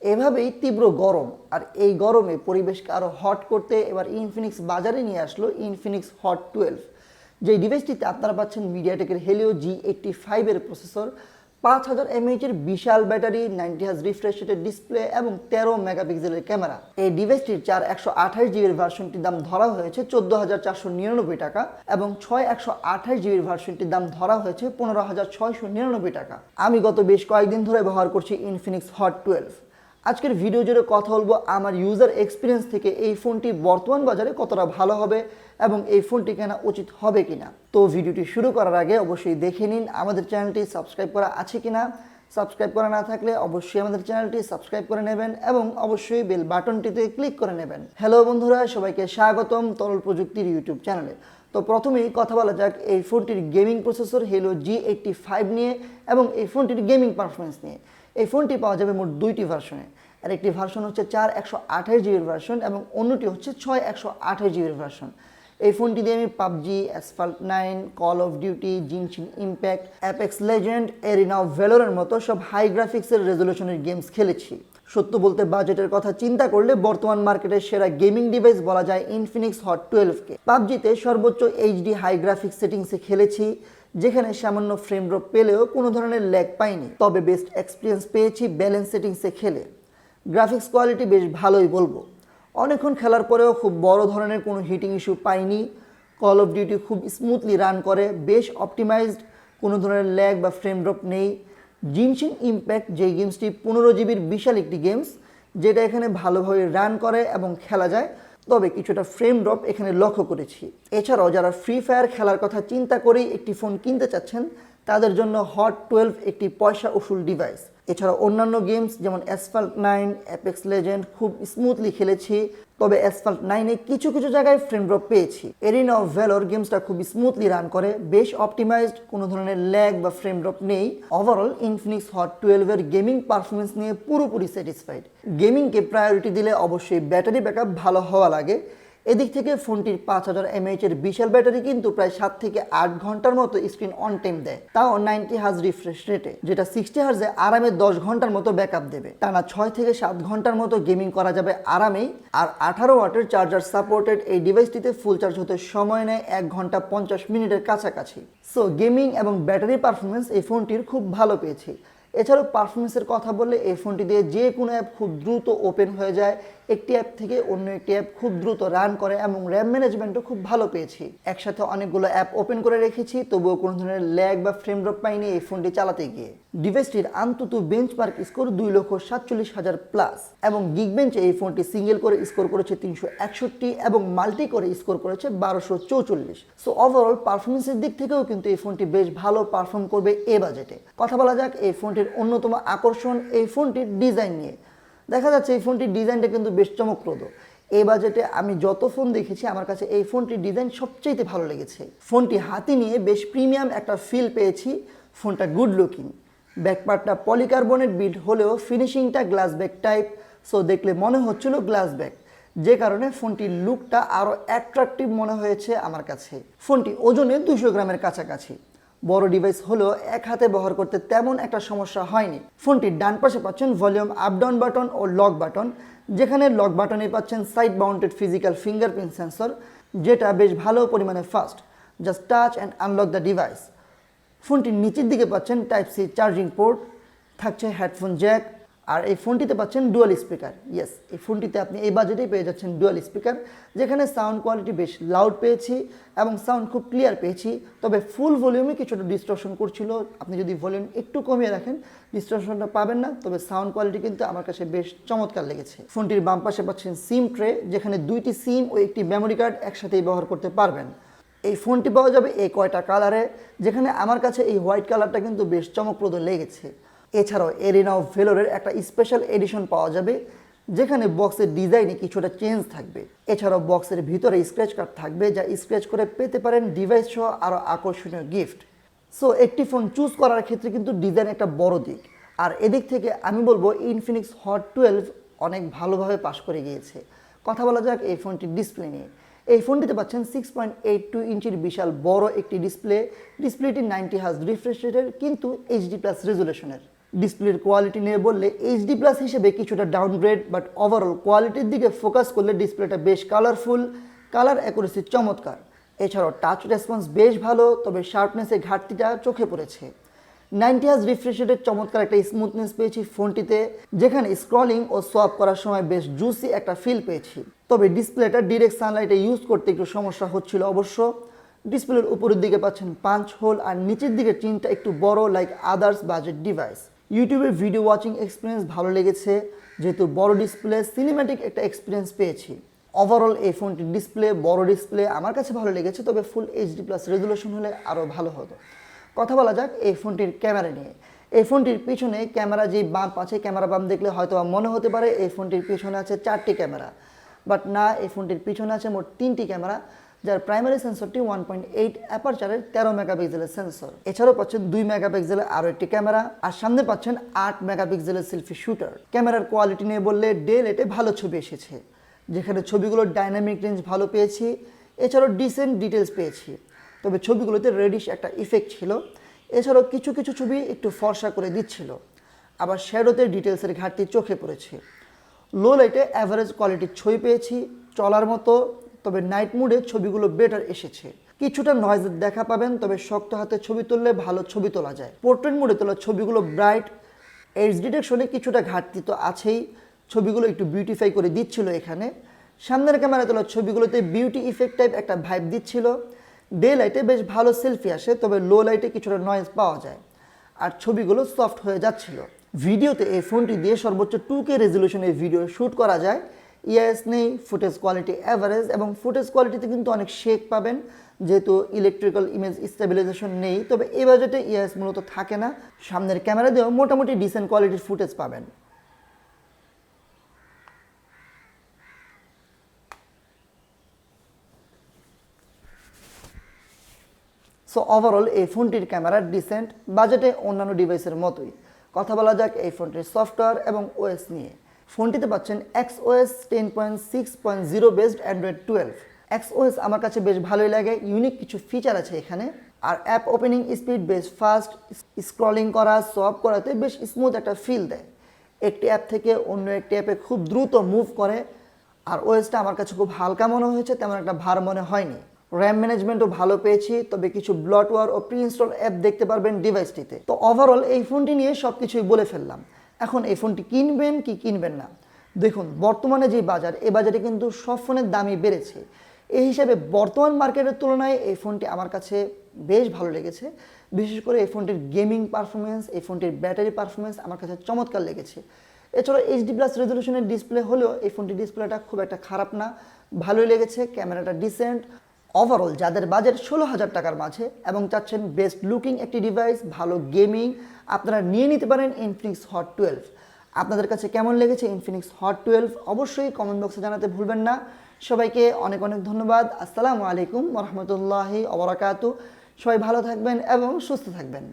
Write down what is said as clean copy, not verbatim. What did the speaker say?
এভাবেই তীব্র গরম, আর এই গরমে পরিবেশকে আরও হট করতে এবার ইনফিনিক্স বাজারে নিয়ে আসলো ইনফিনিক্স হট 12, যেই ডিভাইসটিতে আপনারা পাচ্ছেন মিডিয়াটেকের হেলিও G85 এর প্রসেসর, 5000 mAh এর বিশাল ব্যাটারি, 90 হার্জ রিফ্রেশ রেটের ডিসপ্লে এবং 13 মেগাপিক্সেলের ক্যামেরা। এই ডিভাইসটির 128 জিবির ভার্সনটির দাম ধরা হয়েছে 14,499 টাকা এবং 128 জিবির ভার্সনটির দাম ধরা হয়েছে 15,699 টাকা। আমি গত বেশ কয়েকদিন ধরে ব্যবহার করছি ইনফিনিক্স হট 12। আজকের ভিডিও জুড়ে কথা বলবো আমার ইউজার এক্সপিরিয়েন্স থেকে এই ফোনটি বর্তমান বাজারে কতটা ভালো হবে এবং এই ফোনটি কেনা উচিত হবে কিনা। তো ভিডিওটি শুরু করার আগে অবশ্যই দেখে নিন আমাদের চ্যানেলটি সাবস্ক্রাইব করা আছে কিনা। সাবস্ক্রাইব করা না থাকলে অবশ্যই আমাদের চ্যানেলটি সাবস্ক্রাইব করে নেবেন এবং অবশ্যই বেল বাটনটিতে ক্লিক করে নেবেন। হ্যালো বন্ধুরা, সবাইকে স্বাগতম তরল প্রযুক্তির ইউটিউব চ্যানেলে। তো প্রথমেই কথা বলা যাক এই ফোনটির গেমিং প্রসেসর হেলিও G85 নিয়ে এবং এই ফোনটির গেমিং পারফরমেন্স নিয়ে। এই ফোনটি পাওয়া যাবে মোট দুইটি ভার্সনে, আর একটি ভার্সন হচ্ছে 4128 জিবির ভার্সন এবং অন্যটি হচ্ছে 6128 জিবির ভার্সন। এই ফোনটি দিয়ে আমি PUBG, asphalt 9, call of duty, Genshin Impact, Apex Legend, Arena of ভ্যালোরের মতো সব হাই গ্রাফিক্সের রেজলিউশনের গেমস খেলেছি। সত্য বলতে বাজেটের কথা চিন্তা করলে বর্তমান মার্কেটের সেরা গেমিং ডিভাইস বলা যায় ইনফিনিক্স হট 12কে। পাবজিতে সর্বোচ্চ এইচডি হাই গ্রাফিক্স সেটিংসে খেলেছি, যেখানে সামান্য ফ্রেম ড্রপ পেলেও কোনো ধরনের ল্যাগ পাইনি, তবে বেস্ট এক্সপিরিয়েন্স পেয়েছি ব্যালেন্স সেটিংসে খেলে। গ্রাফিক্স কোয়ালিটি বেশ ভালোই বলবো। অনেকক্ষণ খেলার পরেও খুব বড় ধরনের কোনো হিটিং ইস্যু পাইনি। কল অফ ডিউটি খুব স্মুথলি রান করে, বেশ অপটিমাইজড, কোনো ধরনের ল্যাগ বা ফ্রেম ড্রপ নেই। জিনশিন ইম্প্যাক্ট যে গেমসটি 15 জিবির বিশাল একটি গেমস, যেটা এখানে ভালোভাবে রান করে এবং খেলা যায়, তবে কিছুটা ফ্রেম ড্রপ এখানে লক্ষ্য করেছি। এছাড়াও যারা ফ্রি ফায়ার খেলার কথা চিন্তা করেই একটি ফোন কিনতে চাচ্ছেন, তাদের জন্য হট 12 একটি পয়সা উসুল ডিভাইস। এছাড়া অন্যান্য গেমস যেমন অ্যাসফাল্ট 9, অ্যাপেক্স লেজেন্ড খুব স্মুথলি খেলেছি, তবে অ্যাসফাল্ট 9-এ কিছু কিছু জায়গায় ফ্রেম ড্রপ পেয়েছি। এরিনা অফ ভ্যালোর গেমসটা খুব স্মুথলি রান করে, বেশ অপটিমাইজড, কোনো ধরনের ল্যাগ বা ফ্রেম ড্রপ নেই। ওভারঅল ইনফিনিক্স হট 12-এর গেমিং পারফরমেন্স নিয়ে পুরোপুরি স্যাটিসফাইড। গেমিংকে প্রায়োরিটি দিলে অবশ্যই ব্যাটারি ব্যাকআপ ভালো হওয়া লাগে। এদিক থেকে ফোনটির 5000 mAh এর বিশাল ব্যাটারি কিন্তু প্রায় 7 থেকে 8 ঘন্টার মতো স্ক্রিন অন টাইম দেয়, তাও 90 হার্জ রিফ্রেশ রেটে, যেটা 60 হার্জে আরামে 10 ঘন্টার মতো ব্যাকআপ দেবে। টানা 6 থেকে 7 ঘন্টার মতো গেমিং করা যাবে আরামেই। আর 18 ওয়াটের চার্জার সাপোর্টেড এই ডিভাইসটিতে ফুল চার্জ হতে সময় নেয় 1 ঘন্টা 50 মিনিটের কাছাকাছি। সো গেমিং এবং ব্যাটারি পারফরমেন্স এই ফোনটির খুব ভালো পেয়েছি। এছাড়াও পারফরমেন্সের কথা বললে এই ফোনটি দিয়ে যে কোনো অ্যাপ খুব দ্রুত ওপেন হয়ে যায়, একটি অ্যাপ থেকে অন্য একটি অ্যাপ খুব দ্রুত রান করে এবং র্যাম ম্যানেজমেন্টও খুব ভালো পেয়েছি। একসাথে অনেকগুলো অ্যাপ ওপেন করে রেখেছি, তবুও কোনো ধরনের ল্যাগ বা ফ্রেম ড্রপ পাইনি এই ফোনটি চালাতে গিয়ে। ডিভাইসটির আন্তত বেঞ্চমার্ক স্কোর 2,47,000 প্লাস এবং গিগবেঞ্চে এই ফোনটি সিঙ্গেল করে স্কোর করেছে 361 এবং মাল্টি করে স্কোর করেছে 1244। সো ওভারঅল পারফরমেন্সের দিক থেকেও কিন্তু এই ফোনটি বেশ ভালো পারফর্ম করবে এ বাজেটে। কথা বলা যাক এই ফোনটির অন্যতম আকর্ষণ এই ফোনটির ডিজাইন নিয়ে। দেখা যাচ্ছে এই ফোনটির ডিজাইনটা কিন্তু বেশ চমকপ্রদ। এই বাজেটে আমি যত ফোন দেখেছি আমার কাছে এই ফোনটির ডিজাইন সবচেয়ে ভালো লেগেছে। ফোনটি হাতে নিয়ে বেশ প্রিমিয়াম একটা ফিল পেয়েছি। ফোনটা গুড লুকিং, ব্যাকপার্টটা পলিকার্বনেট বিল্ড হলেও ফিনিশিংটা গ্লাস ব্যাক টাইপ, সো দেখলে মনে হচ্ছিল গ্লাস ব্যাক, যে কারণে ফোনটির লুকটা আরও অ্যাট্রাকটিভ মনে হয়েছে আমার কাছে। ফোনটি ওজনে 200 গ্রামের কাছাকাছি। বড় ডিভাইস হলেও এক হাতে ব্যবহার করতে তেমন একটা সমস্যা হয়নি। ফোনটির ডান পাশে পাচ্ছেন volume up down button oh lock button, যেখানে লক বাটনে পাচ্ছেন side mounted physical fingerprint sensor, যেটা বেশ ভালো পরিমাণে fast. Just touch and unlock the device. ফোনটির নিচের দিকে পাচ্ছেন টাইপ সি চার্জিং পোর্ট, থাকছে হেডফোন জ্যাক, আর এই ফোনটিতে পাচ্ছেন ডুয়াল স্পিকার। ইয়েস, এই ফোনটিতে আপনি এই বাজেটেই পেয়ে যাচ্ছেন ডুয়াল স্পিকার, যেখানে সাউন্ড কোয়ালিটি বেশ লাউড পেয়েছি এবং সাউন্ড খুব ক্লিয়ার পেয়েছি। তবে ফুল ভলিউমে কিছুটা ডিস্টরশন করছিল, আপনি যদি ভলিউম একটু কমিয়ে রাখেন ডিস্টরশনটা পাবেন না, তবে সাউন্ড কোয়ালিটি কিন্তু আমার কাছে বেশ চমৎকার লেগেছে। ফোনটির বাম পাশে পাচ্ছেন সিম ট্রে, যেখানে 2টি সিম ও একটি মেমোরি কার্ড একসাথেই ব্যবহার করতে পারবেন। এই ফোনটি পাওয়া যাবে এই কয়টা কালারে, যেখানে আমার কাছে এই হোয়াইট কালারটা কিন্তু বেশ চমকপ্রদ লেগেছে। এছাড়াও এরিনা অফ ভ্যালোরের একটা স্পেশাল এডিশন পাওয়া যাবে, যেখানে বক্সের ডিজাইনে কিছুটা চেঞ্জ থাকবে। এছাড়াও বক্সের ভিতরে স্ক্র্যাচ কার্ড থাকবে, যা স্ক্র্যাচ করে পেতে পারেন ডিভাইস সহ আরও আকর্ষণীয় গিফট। সো একটি ফোন চুজ করার ক্ষেত্রে কিন্তু ডিজাইন একটা বড় দিক, আর এদিক থেকে আমি বলবো ইনফিনিক্স হট 12 অনেক ভালোভাবে পাশ করে গিয়েছে। কথা বলা যাক এই ফোনটির ডিসপ্লে নিয়ে। এই ফোনটিতে পাচ্ছেন 6.82 ইঞ্চির বিশাল বড় একটি ডিসপ্লে। ডিসপ্লেটি 90 হার্জ রিফ্রেশ রেটের কিন্তু HD+ রেজুলেশনের। ডিসপ্লের কোয়ালিটি নিয়ে বললে এইচডি প্লাস হিসেবে কিছুটা ডাউনগ্রেড, বাট ওভারঅল কোয়ালিটির দিকে ফোকাস করলে ডিসপ্লেটা বেশ কালারফুল, কালার অ্যাকুরেসি চমৎকার। এছাড়াও টাচ রেসপন্স বেশ ভালো, তবে শার্পনেসের ঘাটতিটা চোখে পড়েছে। 90 হার্জ রিফ্রেশ রেটের চমৎকার একটা স্মুথনেস পেয়েছি ফোনটিতে, যেখানে স্ক্রলিং ও সোয়াপ করার সময় বেশ জুসি একটা ফিল পেয়েছি। তবে ডিসপ্লেটা ডিরেক্ট সানলাইটে ইউজ করতে একটু সমস্যা হচ্ছিল অবশ্য। ডিসপ্লের উপরের দিকে পাচ্ছেন পাঞ্চ হোল, আর নিচের দিকে চিনটা একটু বড় লাইক আদার্স বাজেট ডিভাইস। ইউটিউবের ভিডিও ওয়াচিং এক্সপিরিয়েন্স ভালো লেগেছে, যেহেতু বড় ডিসপ্লে সিনেম্যাটিক একটা এক্সপিরিয়েন্স পেয়েছি। ওভারঅল এই ফোনটির ডিসপ্লে, বড় ডিসপ্লে আমার কাছে ভালো লেগেছে, তবে ফুল এইচডি প্লাস রেজুলেশন হলে আরও ভালো হতো। কথা বলা যাক এই ফোনটির ক্যামেরা নিয়ে। এই ফোনটির পিছনে ক্যামেরা যে বাম্প আছে, ক্যামেরা বাম্প দেখলে হয়তো মনে হতে পারে এই ফোনটির পিছনে আছে 4টি ক্যামেরা, বাট না, এই ফোনটির পিছনে আছে মোট 3টি ক্যামেরা, যার প্রাইমারি সেন্সরটি 1.8 অ্যাপারচারের 13 মেগাপিক্সেলের সেন্সর। এছাড়াও পাচ্ছেন 2 মেগাপিক্সেলের আরও একটি ক্যামেরা, আর সামনে পাচ্ছেন 8 মেগাপিক্সেলের সেলফি শুটার। ক্যামেরার কোয়ালিটি নিয়ে বললে ডে-লাইটে ভালো ছবি এসেছে, যেখানে ছবিগুলোর ডাইনামিক রেঞ্জ ভালো পেয়েছি, এছাড়াও ডিসেন্ট ডিটেলস পেয়েছি। তবে ছবিগুলোতে রেডিশ একটা ইফেক্ট ছিল। এছাড়াও কিছু কিছু ছবি একটু ফর্সা করে দিচ্ছিল, আবার শ্যাডোতে ডিটেলসের ঘাটতি চোখে পড়েছে। লো লাইটে অ্যাভারেজ কোয়ালিটির ছবি পেয়েছি, চলার মতো, তবে নাইট মুডে ছবিগুলো বেটার এসেছে। কিছুটা নয়েজের দেখা পাবেন, তবে শক্ত হাতে ছবি তুললে ভালো ছবি তোলা যায়। পোর্ট্রেট মুডে তোলা ছবিগুলো ব্রাইট, এজ ডিটেকশনে কিছুটা ঘাটতি তো আছেই, ছবিগুলো একটু বিউটিফাই করে দিচ্ছিল এখানে। সামনের ক্যামেরা তোলা ছবিগুলোতে বিউটি ইফেক্ট টাইপ একটা ভাইব দিচ্ছিল। ডে লাইটে বেশ ভালো সেলফি আসে, তবে লো লাইটে কিছুটা নয়েজ পাওয়া যায়, আর ছবিগুলো সফট হয়ে যাচ্ছিল। ভিডিওতে এই ফোনটি দিয়ে সর্বোচ্চ 2K রেজলিউশনে ভিডিও শ্যুট করা যায়। ইএস নেই, ফুটেজ কোয়ালিটি অ্যাভারেজ, এবং ফুটেজ কোয়ালিটিতে কিন্তু অনেক শেক পাবেন, যেহেতু ইলেকট্রিক্যাল ইমেজ স্টেবিলাইজেশন নেই। তবে এই বাজেটে ইএস মূলত থাকে না। সামনের ক্যামেরা দিয়েও মোটামুটি ডিসেন্ট কোয়ালিটির ফুটেজ পাবেন। সো ওভারঅল এই ফোনটির ক্যামেরা ডিসেন্ট, বাজেটে অন্যান্য ডিভাইসের মতোই। কথা বলা যাক এই ফোনটির সফটওয়্যার এবং ওএস নিয়ে। ফোনটিতে পাচ্ছেন XOS 10.6.0 বেসড অ্যান্ড্রয়েড 12। XOS আমার কাছে বেশ ভালোই লাগে, ইউনিক কিছু ফিচার আছে এখানে। আর অ্যাপ ওপেনিং স্পিড বেশ ফাস্ট, স্ক্রলিং করা, সোয়াপ করাতে বেশ স্মুথ একটা ফিল দেয়। একটি অ্যাপ থেকে অন্য একটি অ্যাপে খুব দ্রুত মুভ করে। আর ওএসটা আমার কাছে খুব হালকা মনে হয়েছে, তেমন একটা ভার মনে হয়নি। র্যাম ম্যানেজমেন্টও ভালো পেয়েছি, তবে কিছু ব্লটওয়্যার ও প্রি ইনস্টল অ্যাপ দেখতে পারবেন ডিভাইসটিতে। তো ওভারঅল এই ফোনটি নিয়ে সব কিছুই বলে ফেললাম। এখন এই ফোনটি কিনবেন কি কিনবেন না, দেখুন বর্তমানে যে বাজার, এই বাজারে কিন্তু সব ফোনের দামই বেড়েছে। এই হিসাবে বর্তমান মার্কেটের তুলনায় এই ফোনটি আমার কাছে বেশ ভালো লেগেছে। বিশেষ করে এই ফোনটির গেমিং পারফরমেন্স, এই ফোনটির ব্যাটারি পারফরমেন্স আমার কাছে চমৎকার লেগেছে। এছাড়াও এইচডি প্লাস রেজলিউশনের ডিসপ্লে হলেও এই ফোনটির ডিসপ্লেটা খুব একটা খারাপ না, ভালোই লেগেছে। ক্যামেরাটা ডিসেন্ট। ওভারঅল যাদের বাজেট 16,000 টাকার মাঝে এবং চাচ্ছেন বেস্ট লুকিং একটি ডিভাইস, ভালো গেমিং, আপনারা নিয়ে নিতে পারেন ইনফিনিক্স হট 12। আপনাদের কাছে কেমন লেগেছে ইনফিনিক্স হট 12 অবশ্যই কমেন্ট বক্সে জানাতে ভুলবেন না। সবাইকে অনেক অনেক ধন্যবাদ। আসসালামু আলাইকুম ওয়া রাহমাতুল্লাহি ওয়া বারাকাতুহু। সবাই ভালো থাকবেন এবং সুস্থ থাকবেন।